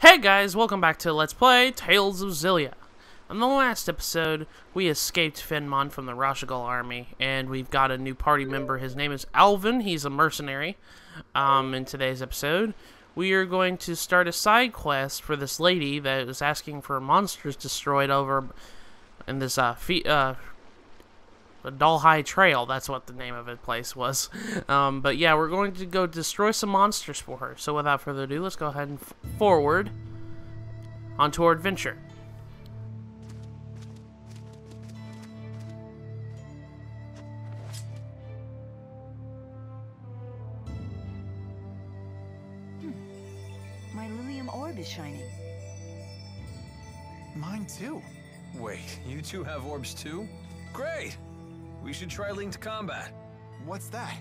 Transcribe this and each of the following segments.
Hey guys, welcome back to Let's Play Tales of Xillia. In the last episode, we escaped Finmon from the Rashagal army, and we've got a new party member. His name is Alvin. He's a mercenary. In today's episode, we are going to start a side quest for this lady that is asking for monsters destroyed over in this Aladhi Trail. That's what the name of the place was. But yeah, we're going to go destroy some monsters for her. So without further ado, let's go ahead and forward onto our adventure. My Lilium orb is shining. Mine too. Wait, you two have orbs too? Great! We should try linked combat. What's that?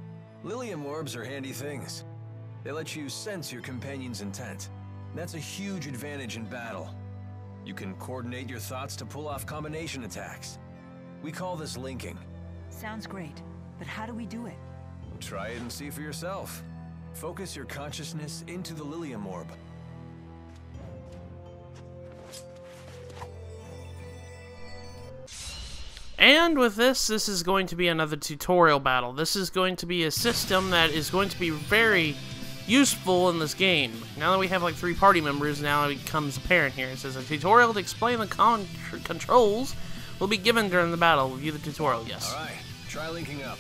Lilium orbs are handy things. They let you sense your companion's intent. That's a huge advantage in battle. You can coordinate your thoughts to pull off combination attacks. We call this linking. Sounds great, but how do we do it? Try it and see for yourself. Focus your consciousness into the Lilium orb. And with this is going to be another tutorial battle. This is going to be a system that is going to be very useful in this game. Now that we have like 3 party members, now it becomes apparent here. It says a tutorial to explain the controls will be given during the battle. Review the tutorial, yes. Alright, try linking up.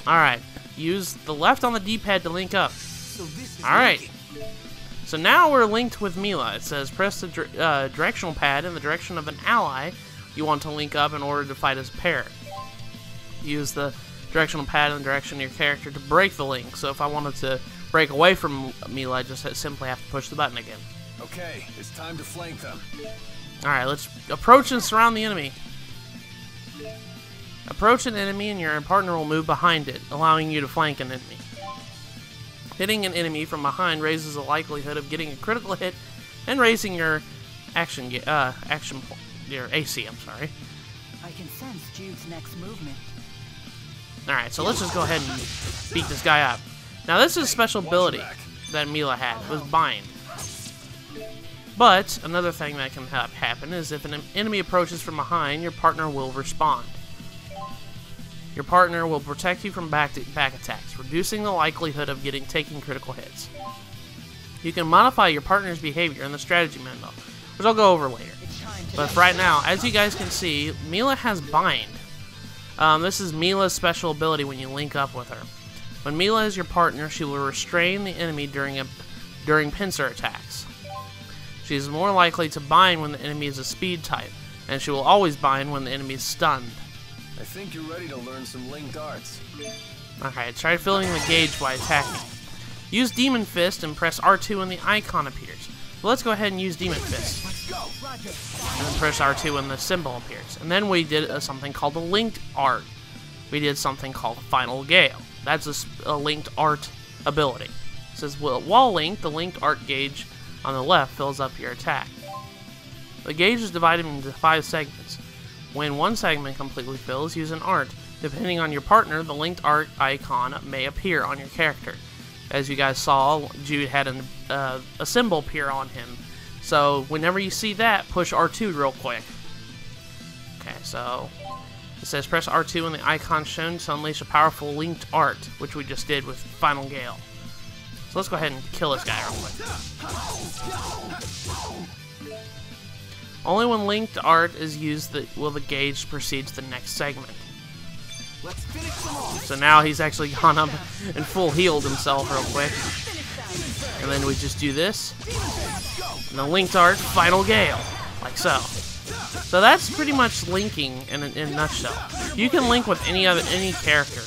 Alright, use the left on the D-pad to link up. So this is Alright, so now we're linked with Mila. It says press the directional pad in the direction of an ally you want to link up in order to fight as a pair. Use the directional pad in the direction of your character to break the link. So if I wanted to break away from Mila, I just simply have to push the button again. Okay, it's time to flank them. Alright, let's approach and surround the enemy. Approach an enemy and your partner will move behind it, allowing you to flank an enemy. Hitting an enemy from behind raises the likelihood of getting a critical hit and raising your your AC, I'm sorry. I can sense Jude's next movement. Alright, so let's just go ahead and beat this guy up. Now this is a special ability that Mila had. It was Bind. But another thing that can happen is if an enemy approaches from behind, your partner will respond. Your partner will protect you from back attacks, reducing the likelihood of taking critical hits. You can modify your partner's behavior in the strategy menu, which I'll go over later. But right now, as you guys can see, Mila has Bind. This is Mila's special ability when you link up with her. When Mila is your partner, she will restrain the enemy during pincer attacks. She is more likely to bind when the enemy is a speed type, and she will always bind when the enemy is stunned. I think you're ready to learn some linked arts. Alright, try filling the gauge by attacking. Use Demon Fist and press R2 when the icon appears. So let's go ahead and use Demon Fist. And then press R2 when the symbol appears. And then we did something called a linked art. We did something called Final Gale. That's a linked art ability. It says, well, while linked, the linked art gauge on the left fills up your attack. The gauge is divided into 5 segments. When one segment completely fills, use an art. Depending on your partner, the linked art icon may appear on your character. As you guys saw, Jude had a symbol appear on him. So whenever you see that, push R2 real quick. Okay, so it says press R2 when the icon shown to unleash a powerful linked art, which we just did with Final Gale. So let's go ahead and kill this guy real quick. Only when linked art is used will the gauge proceed to the next segment. So now he's actually gone up and full healed himself real quick. And then we just do this. And the linked art, Final Gale. Like so. So that's pretty much linking in a nutshell. You can link with any character.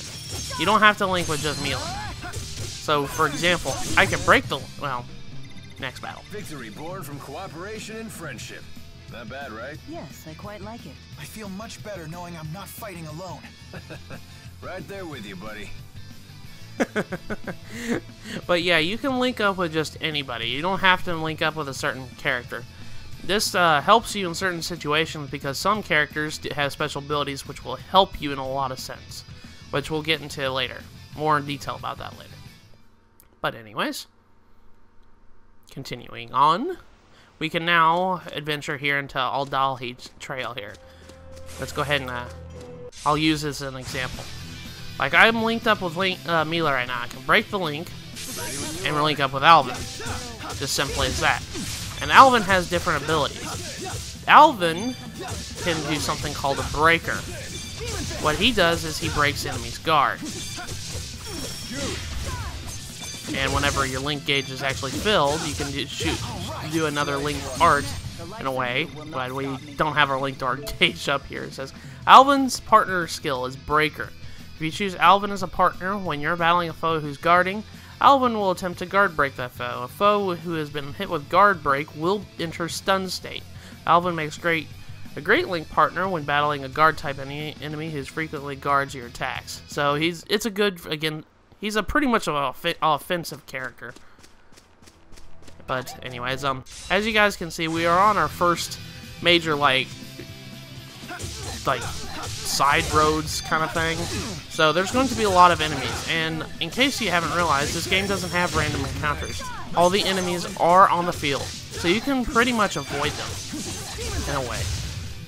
You don't have to link with just Mila. So for example, I can break next battle. Victory born from cooperation and friendship. Not bad, right? Yes, I quite like it. I feel much better knowing I'm not fighting alone. Right there with you, buddy. But yeah, you can link up with just anybody. You don't have to link up with a certain character. This helps you in certain situations because some characters have special abilities which will help you in a lot of sense, which we'll get into later. More in detail about that later. But anyways, continuing on, we can now adventure here into Aladhi Trail here. Let's go ahead and I'll use this as an example. Like, I'm linked up with Mila right now. I can break the link and link up with Alvin. Just simply as that. And Alvin has different abilities. Alvin can do something called a breaker. What he does is he breaks enemies' guard. And whenever your link gauge is actually filled, you can do another link art in a way, but we don't have our linked art gauge up here. It says, Alvin's partner skill is breaker. If you choose Alvin as a partner, when you're battling a foe who's guarding, Alvin will attempt to guard break that foe. A foe who has been hit with guard break will enter stun state. Alvin makes a great link partner when battling a guard type enemy who frequently guards your attacks. So he's a pretty much of an offensive character. But anyways, as you guys can see, we are on our first major like side roads kind of thing. So there's going to be a lot of enemies, and in case you haven't realized, this game doesn't have random encounters. All the enemies are on the field, so you can pretty much avoid them in a way.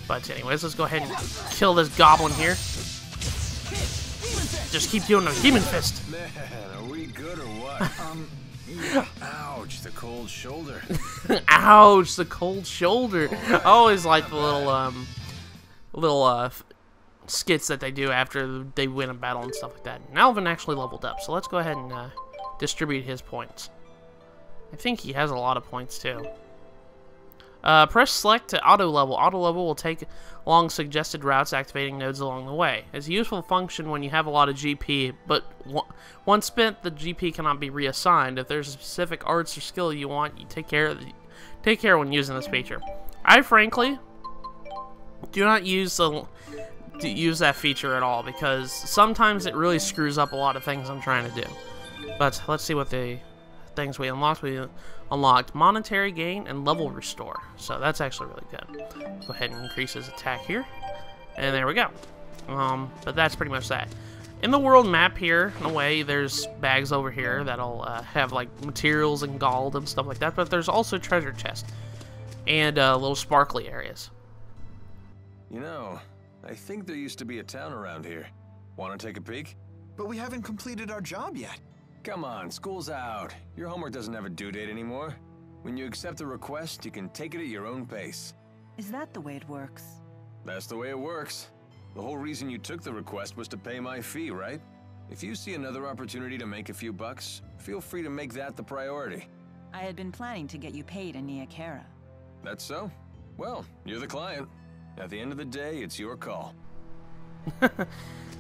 But anyways, let's go ahead and kill this goblin here. Just keep doing the demon fist. Man, are we good or what? Ouch, the cold shoulder. Ouch, the cold shoulder. I always like the little skits that they do after they win a battle and stuff like that. And Alvin actually leveled up, so let's go ahead and distribute his points. I think he has a lot of points too. Press select to auto level. Auto level will take along suggested routes, activating nodes along the way. It's a useful function when you have a lot of GP, but once spent, the GP cannot be reassigned. If there's a specific arts or skill you want, you take care when using this feature. I frankly do not use that feature at all, because sometimes it really screws up a lot of things I'm trying to do. But let's see what the things we unlocked. We unlocked monetary gain and level restore, so that's actually really good. Go ahead and increase his attack here, and there we go. But that's pretty much that. In the world map here, in a way, there's bags over here that'll have like materials and gold and stuff like that, but there's also treasure chests and little sparkly areas. You know, I think there used to be a town around here. Want to take a peek? But we haven't completed our job yet. Come on, school's out. Your homework doesn't have a due date anymore. When you accept a request, you can take it at your own pace. Is that the way it works? That's the way it works. The whole reason you took the request was to pay my fee, right? If you see another opportunity to make a few bucks, feel free to make that the priority. I had been planning to get you paid in Nia Khera. That's so? Well, you're the client. At the end of the day, it's your call.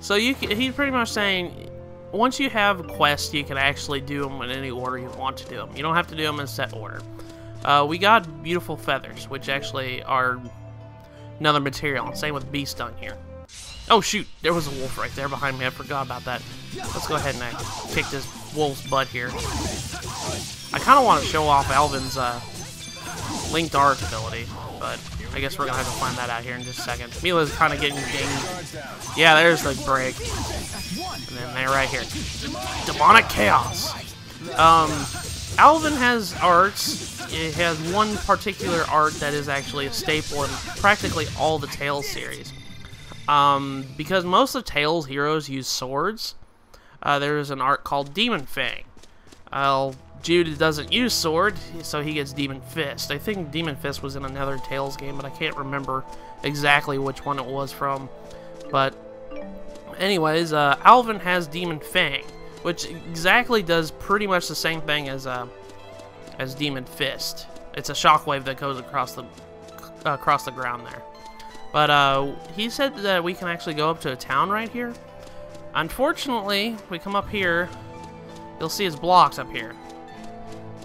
So he's pretty much saying, once you have quests, you can actually do them in any order you want to do them. You don't have to do them in set order. We got beautiful feathers, which actually are another material. Same with bee stung here. Oh shoot, there was a wolf right there behind me. I forgot about that. Let's go ahead and kick this wolf's butt here. I kind of want to show off Alvin's linked art ability, but I guess we're gonna have to find that out here in just a second. Mila's kind of getting dinged. Yeah, there's the break. And then they're right here. Demonic Chaos. Alvin has arts. It has one particular art that is actually a staple in practically all the Tales series. Because most of Tales heroes use swords, there is an art called Demon Fang. Jude doesn't use sword, so he gets Demon Fist. I think Demon Fist was in another Tales game, but I can't remember exactly which one it was from. But anyways, Alvin has Demon Fang, which exactly does pretty much the same thing as Demon Fist. It's a shockwave that goes across the ground there. But he said that we can actually go up to a town right here. Unfortunately, we come up here, you'll see his blocks up here.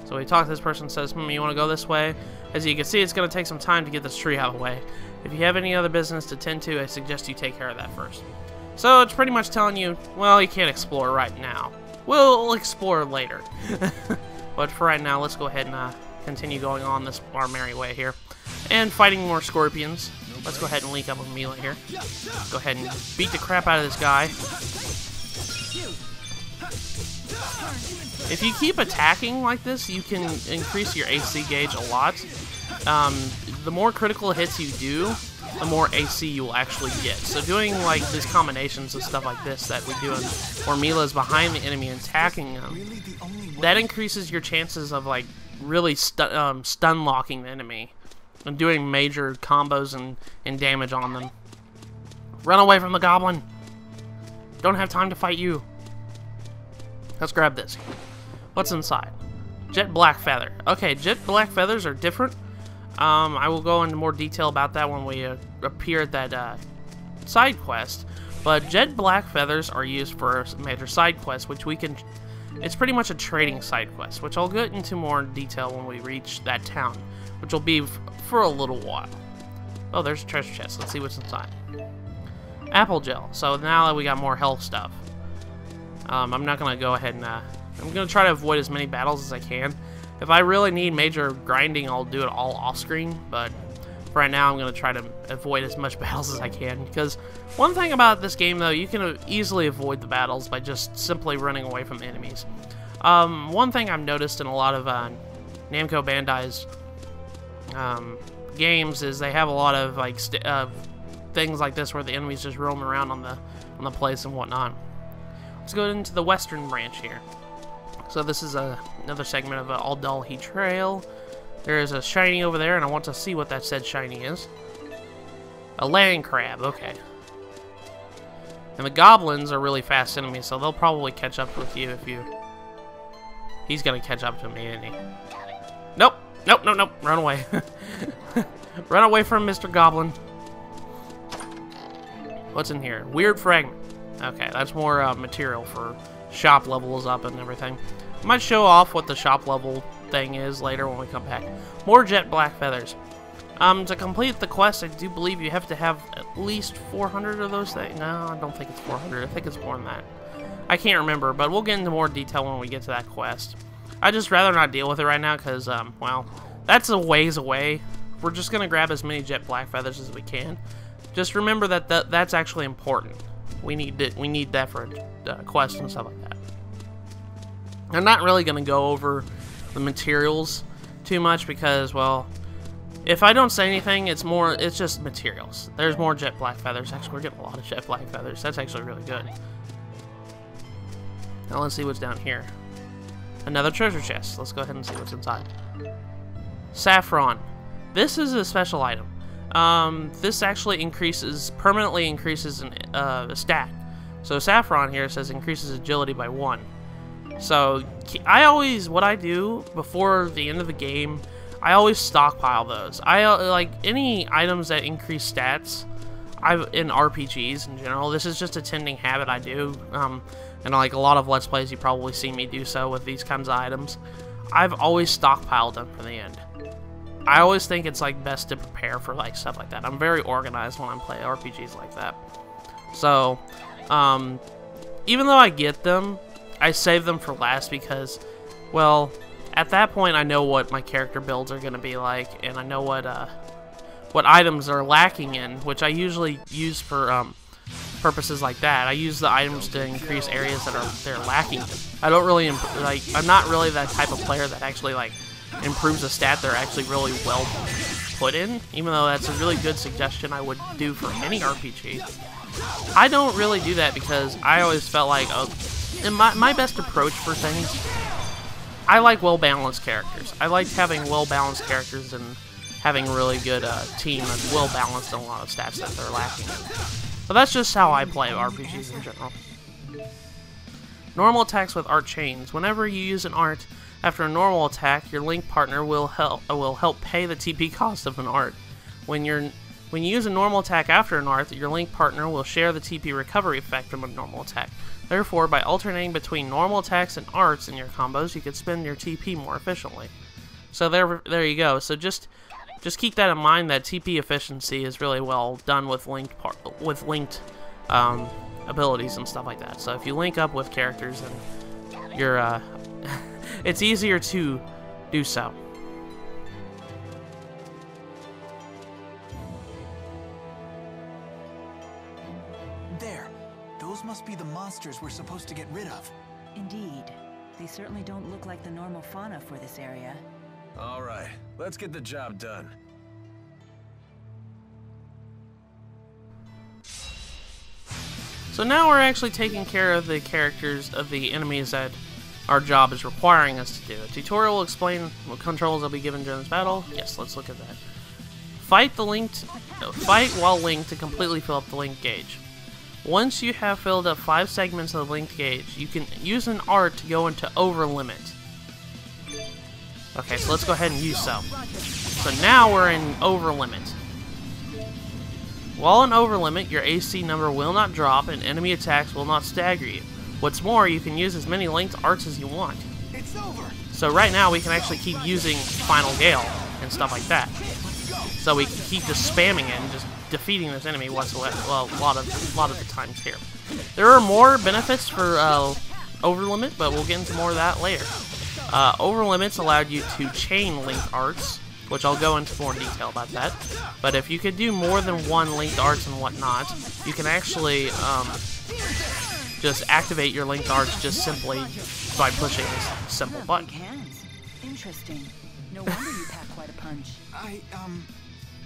So we talk to this person, says, you want to go this way? As you can see, it's going to take some time to get this tree out of the way. If you have any other business to tend to, I suggest you take care of that first. So it's pretty much telling you, well, you can't explore right now. We'll explore later. But for right now, let's go ahead and continue going on our merry way here. And fighting more scorpions. Let's go ahead and link up with Mila here. Go ahead and beat the crap out of this guy. If you keep attacking like this, you can increase your AC gauge a lot. The more critical hits you do, the more AC you will actually get. So doing like these combinations of stuff like this that we do, where Mila's behind the enemy and attacking them, that increases your chances of like really stun locking the enemy and doing major combos and damage on them. Run away from the goblin! Don't have time to fight you. Let's grab this. What's inside? Jet black feather. Okay, jet black feathers are different. I will go into more detail about that when we appear at that side quest. But jet black feathers are used for major side quests, which we can... It's pretty much a trading side quest, which I'll get into more detail when we reach that town, which will be for a little while. Oh, there's a treasure chest. Let's see what's inside. Apple gel. So now that we got more health stuff, I'm not going to go ahead and... I'm going to try to avoid as many battles as I can. If I really need major grinding, I'll do it all off-screen, but for right now I'm going to try to avoid as much battles as I can, because one thing about this game, though, you can easily avoid the battles by just simply running away from the enemies. One thing I've noticed in a lot of Namco Bandai's games is they have a lot of like things like this where the enemies just roam around on the place and whatnot. Let's go into the western branch here. So this is another segment of Aladhi Trail. There is a shiny over there, and I want to see what that said shiny is. A land crab, okay. And the goblins are really fast enemies, so they'll probably catch up with you if you... He's gonna catch up to me, isn't he? Nope, nope, nope, nope, run away. Run away from Mr. Goblin. What's in here? Weird fragment. Okay, that's more material for shop levels up and everything. I might show off what the shop level thing is later when we come back. More jet black feathers. To complete the quest, I do believe you have to have at least 400 of those things. No, I don't think it's 400. I think it's more than that. I can't remember, but we'll get into more detail when we get to that quest. I'd just rather not deal with it right now because, well, that's a ways away. We're just going to grab as many jet black feathers as we can. Just remember that that's actually important. We need that for a quest and stuff like that. I'm not really going to go over the materials too much because, well, if I don't say anything, it's just materials. There's more jet black feathers. Actually, we're getting a lot of jet black feathers. That's actually really good. Now let's see what's down here. Another treasure chest. Let's go ahead and see what's inside. Saffron. This is a special item. This actually permanently increases a stat. So Saffron here says increases agility by 1. So what I do before the end of the game, I always stockpile those. Like any items that increase stats, in RPGs in general, this is just a tending habit I do. And like a lot of Let's Plays, you probably see me do so with these kinds of items. I've always stockpiled them for the end. I always think it's like best to prepare for like stuff like that. I'm very organized when I'm playing RPGs like that. So, even though I get them, I save them for last because, well, at that point I know what my character builds are going to be like, and I know what items are lacking in, which I usually use for purposes like that. I use the items to increase areas that they're lacking. I don't really I'm not really that type of player that actually like improves a stat they're actually really well put in, even though that's a really good suggestion I would do for any RPG. I don't really do that because I always felt like, my best approach for things, I like well-balanced characters. I like having well-balanced characters and having a really good team that's well-balanced in a lot of stats that they're lacking in. But that's just how I play RPGs in general. Normal attacks with art chains. Whenever you use an art after a normal attack, your link partner will help pay the TP cost of an art. When you use a normal attack after an art, your link partner will share the TP recovery effect from a normal attack. Therefore, by alternating between normal attacks and arts in your combos, you can spend your TP more efficiently. So there you go. So just keep that in mind, that TP efficiency is really well done with linked abilities and stuff like that. So if you link up with characters, then you're it's easier to do so. There. Those must be the monsters we're supposed to get rid of. Indeed. They These certainly don't look like the normal fauna for this area. All right, let's get the job done. So now we're actually taking care of the characters of the enemies that our job is requiring us to do. A tutorial will explain what controls will be given during this battle. Yes, let's look at that. Fight while linked to completely fill up the link gauge. Once you have filled up 5 segments of the linked gauge, you can use an art to go into over limit. Okay, so let's go ahead and use so. So now we're in over limit. While in over limit, your AC number will not drop and enemy attacks will not stagger you. What's more, you can use as many linked arts as you want. It's over. So right now we can actually keep using Final Gale and stuff like that. So we can keep just spamming it and just defeating this enemy whatsoever. Well, a lot of the times here. There are more benefits for over limit, but we'll get into more of that later. Over limits allowed you to chain linked arts, which I'll go into more detail about that. But if you could do more than one linked arts and whatnot, you can actually just activate your linked arts just simply by pushing this simple button. Big hands. Interesting. No wonder you pack quite a punch.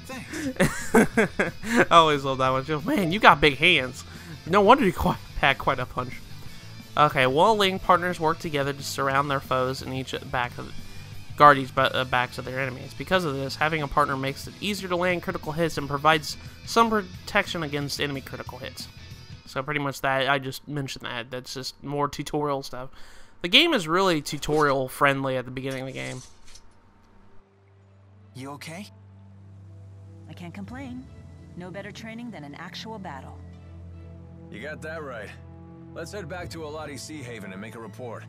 Thanks. I always love that one. Just, man, you got big hands. No wonder you pack quite a punch. Okay, while linked partners work together to surround their foes and guard each backs of their enemies. Because of this, having a partner makes it easier to land critical hits and provides some protection against enemy critical hits. So pretty much that, I just mentioned that. That's just more tutorial stuff. The game is really tutorial friendly at the beginning of the game. You okay? I can't complain. No better training than an actual battle. You got that right. Let's head back to Aladhi Sea Haven and make a report.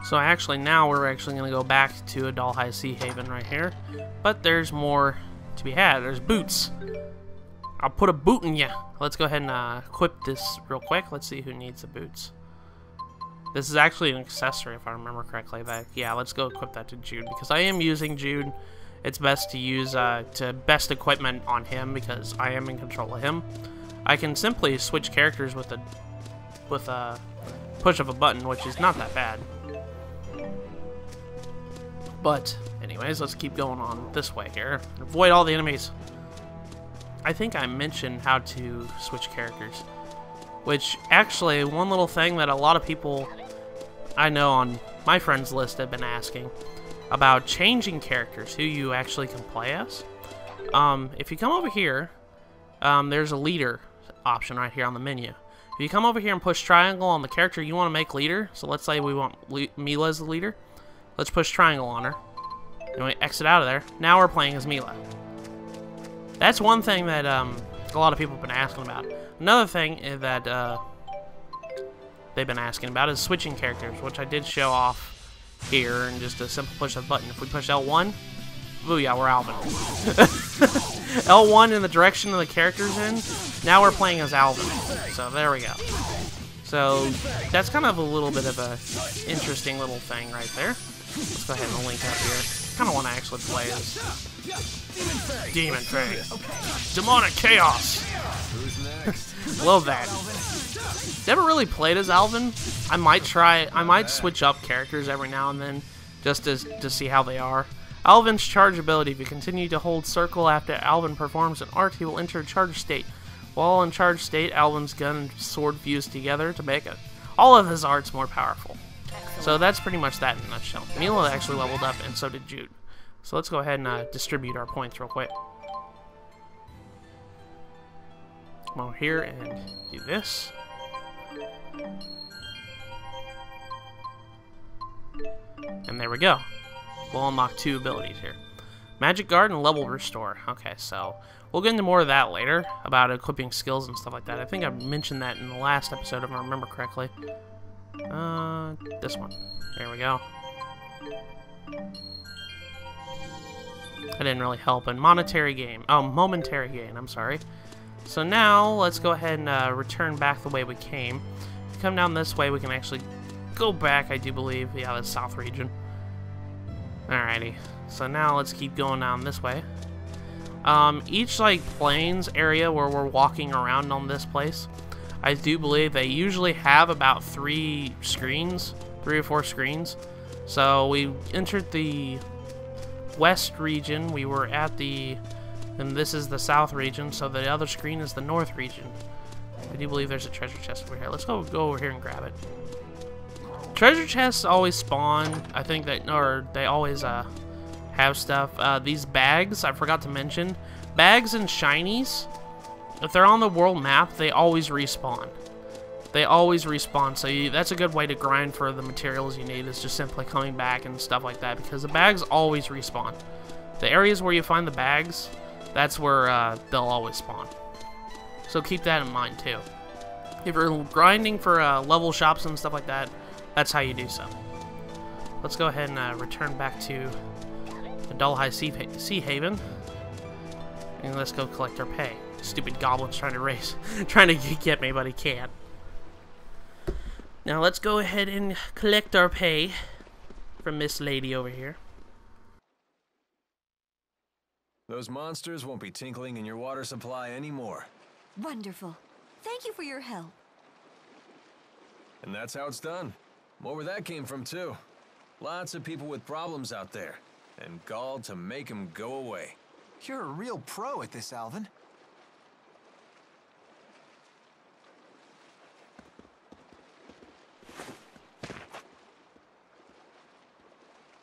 So actually now we're actually going to go back to Aladhi Sea Haven right here. But there's more to be had. There's boots. I'll put a boot in ya. Let's go ahead and equip this real quick. Let's see who needs the boots. This is actually an accessory if I remember correctly. But yeah, let's go equip that to Jude because I am using Jude. It's best to use best equipment on him because I am in control of him. I can simply switch characters with a push of a button, which is not that bad. But anyways, let's keep going on this way here. Avoid all the enemies. I think I mentioned how to switch characters, which actually one little thing that a lot of people I know on my friends list have been asking about changing characters, who you actually can play as. If you come over here, there's a leader option right here on the menu. If you come over here and push triangle on the character you want to make leader, so let's say we want Mila as the leader, let's push triangle on her, and we exit out of there. Now we're playing as Mila. That's one thing that a lot of people have been asking about. Another thing that they've been asking about is switching characters, which I did show off here, and just a simple push of the button. If we push L1, booyah, we're Alvin. L1 in the direction of the character's in, now we're playing as Alvin. So there we go. So that's kind of a little bit of a interesting little thing right there. Let's go ahead and link up here. Kind of want to actually play as Demon Fang. Demonic Chaos. Who's next? Love that. Never really played as Alvin. I might switch up characters every now and then just to see how they are. Alvin's charge ability. If you continue to hold circle after Alvin performs an art, he will enter a charge state. While in charge state, Alvin's gun and sword fuse together to make all of his arts more powerful. So that's pretty much that in a nutshell. Mila actually leveled up, and so did Jude. So let's go ahead and distribute our points real quick. Come over here and do this. And there we go. We'll unlock 2 abilities here. Magic Guard and Level Restore. Okay, so we'll get into more of that later, about equipping skills and stuff like that. I think I mentioned that in the last episode, if I remember correctly. This one. There we go. That didn't really help. And momentary gain, I'm sorry. So now, let's go ahead and return back the way we came. If we come down this way, we can actually go back, I do believe. Yeah, the south region. Alrighty. So now, let's keep going down this way. Each, like, plains area where we're walking around on this place, I do believe they usually have about 3 or 4 screens. So we entered the west region. We were at and this is the south region, so the other screen is the north region. I do believe there's a treasure chest over here. Let's go over here and grab it. Treasure chests always spawn, I think they always have stuff. These bags, I forgot to mention. Bags and shinies, if they're on the world map, they always respawn. They always respawn, so that's a good way to grind for the materials you need, is just simply coming back and stuff like that, because the bags always respawn. The areas where you find the bags, that's where they'll always spawn. So keep that in mind too. If you're grinding for level shops and stuff like that, that's how you do so. Let's go ahead and return back to the Dullhigh Sea Haven, and let's go collect our pay. Stupid goblin's trying to get me, but he can't. Now let's go ahead and collect our pay from Miss Lady over here. Those monsters won't be tinkling in your water supply anymore. Wonderful. Thank you for your help. And that's how it's done. More where that came from, too. Lots of people with problems out there, and gall to make them go away. You're a real pro at this, Alvin.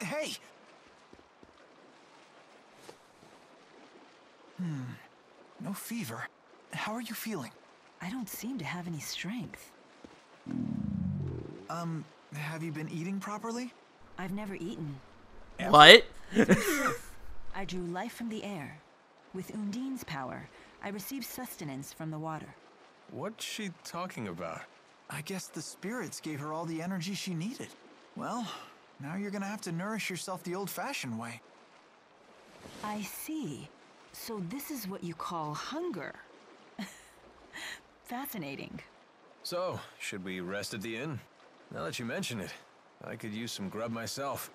Hey! No fever. How are you feeling? I don't seem to have any strength. Have you been eating properly? I've never eaten. What? I drew life from the air. With Undine's power, I received sustenance from the water. What's she talking about? I guess the spirits gave her all the energy she needed. Well, now you're gonna have to nourish yourself the old-fashioned way. I see. So this is what you call hunger. Fascinating. So, should we rest at the inn? Now that you mention it, I could use some grub myself.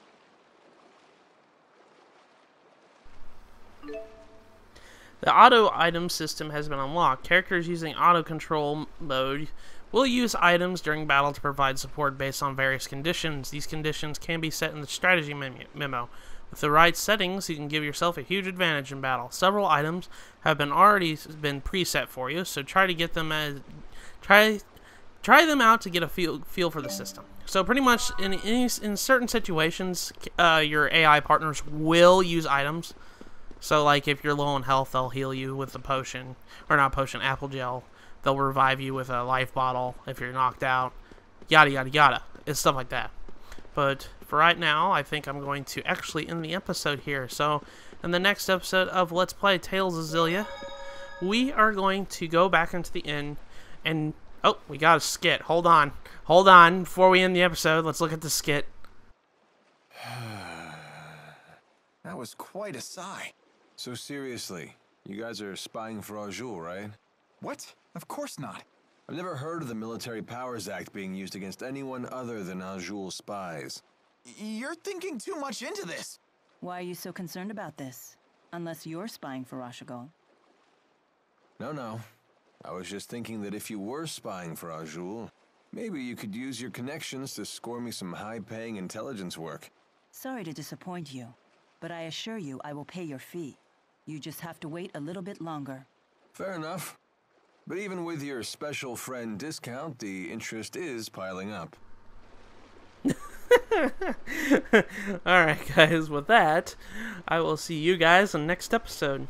The auto item system has been unlocked. Characters using auto control mode will use items during battle to provide support based on various conditions. These conditions can be set in the strategy memo. With the right settings, you can give yourself a huge advantage in battle. Several items have already been preset for you, so try to get them try them out to get a feel for the system. So pretty much in certain situations, your AI partners will use items. So like if you're low on health, they'll heal you with a potion, or not potion, apple gel. They'll revive you with a life bottle if you're knocked out. Yada yada yada. It's stuff like that. But for right now, I think I'm going to actually end the episode here. So in the next episode of Let's Play Tales of Xillia, we are going to go back into the inn and... Oh, we got a skit. Hold on. Hold on. Before we end the episode, let's look at the skit. That was quite a sigh. So seriously, you guys are spying for Arjul, right? What? Of course not. I've never heard of the Military Powers Act being used against anyone other than Arjul spies. You're thinking too much into this. Why are you so concerned about this? Unless you're spying for Rashomon. No. I was just thinking that if you were spying for Arjul, maybe you could use your connections to score me some high-paying intelligence work. Sorry to disappoint you, but I assure you I will pay your fee. You just have to wait a little bit longer. Fair enough. But even with your special friend discount, the interest is piling up. Alright guys, with that, I will see you guys in the next episode.